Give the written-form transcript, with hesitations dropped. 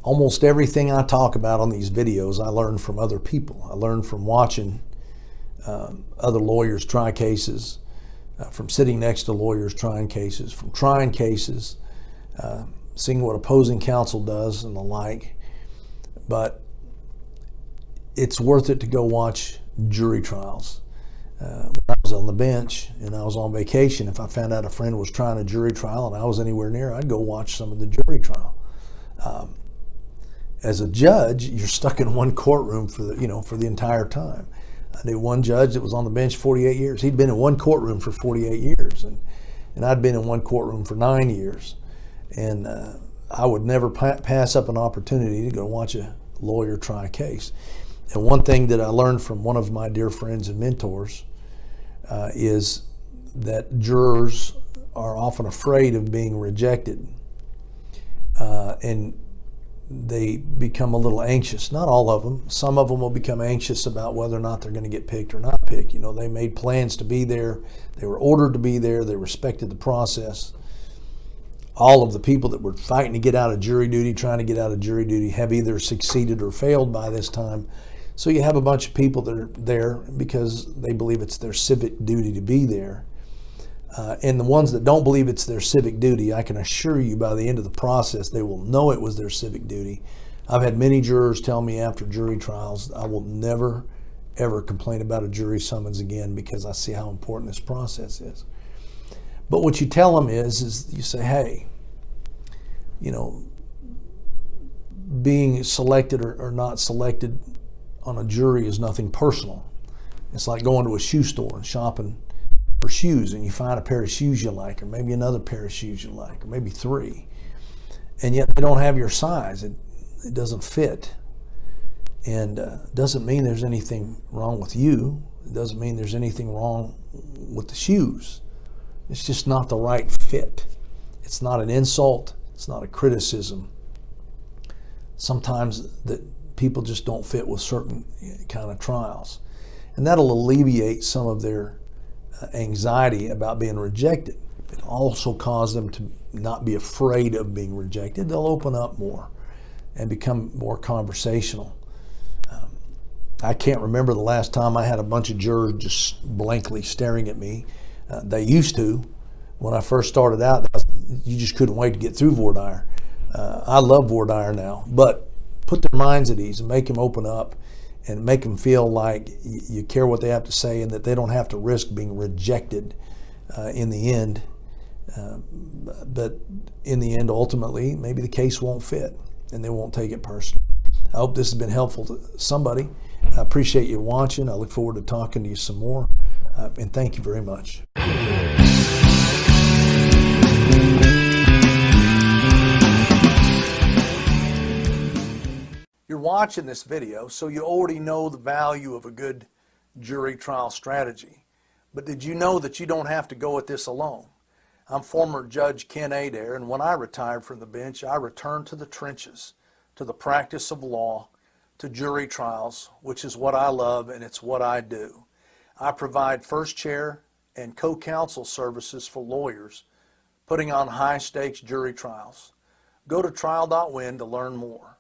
Almost everything I talk about on these videos, I learned from other people. I learned from watching other lawyers try cases, from sitting next to lawyers trying cases, from trying cases, seeing what opposing counsel does and the like. But it's worth it to go watch jury trials. When I was on the bench and I was on vacation, if I found out a friend was trying a jury trial and I was anywhere near, I'd go watch some of the jury trial. As a judge, you're stuck in one courtroom for the entire time. I knew one judge that was on the bench 48 years. He'd been in one courtroom for 48 years, and I'd been in one courtroom for 9 years. And I would never pass up an opportunity to go watch a lawyer try a case. And one thing that I learned from one of my dear friends and mentors is that jurors are often afraid of being rejected, and they become a little anxious. Not all of them. Some of them will become anxious about whether or not they're going to get picked or not picked. You know, they made plans to be there. They were ordered to be there. They respected the process. All of the people that were fighting to get out of jury duty, trying to get out of jury duty, have either succeeded or failed by this time. So you have a bunch of people that are there because they believe it's their civic duty to be there. And the ones that don't believe it's their civic duty, I can assure you by the end of the process, they will know it was their civic duty. I've had many jurors tell me after jury trials, I will never, ever complain about a jury summons again because I see how important this process is. But what you tell them is you say, hey, you know, being selected or not selected on a jury is nothing personal. It's like going to a shoe store and shopping for shoes, and you find a pair of shoes you like, or maybe another pair of shoes you like, or maybe three, and yet they don't have your size. It doesn't fit, and doesn't mean there's anything wrong with you. It doesn't mean there's anything wrong with the shoes. It's just not the right fit. It's not an insult. It's not a criticism. Sometimes that people just don't fit with certain kind of trials, and that'll alleviate some of their anxiety about being rejected. It also cause them to not be afraid of being rejected. They'll open up more and become more conversational. I can't remember the last time I had a bunch of jurors just blankly staring at me. They used to. When I first started out, you just couldn't wait to get through voir dire. I love voir dire now, but put their minds at ease and make them open up and make them feel like you care what they have to say and that they don't have to risk being rejected in the end. But in the end, ultimately, maybe the case won't fit and they won't take it personally. I hope this has been helpful to somebody. I appreciate you watching. I look forward to talking to you some more. And thank you very much. You're watching this video, so you already know the value of a good jury trial strategy. But did you know that you don't have to go at this alone? I'm former Judge Ken Adair, and when I retired from the bench, I returned to the trenches, to the practice of law, to jury trials, which is what I love and it's what I do. I provide first chair and co-counsel services for lawyers, putting on high-stakes jury trials. Go to Trial.Win to learn more.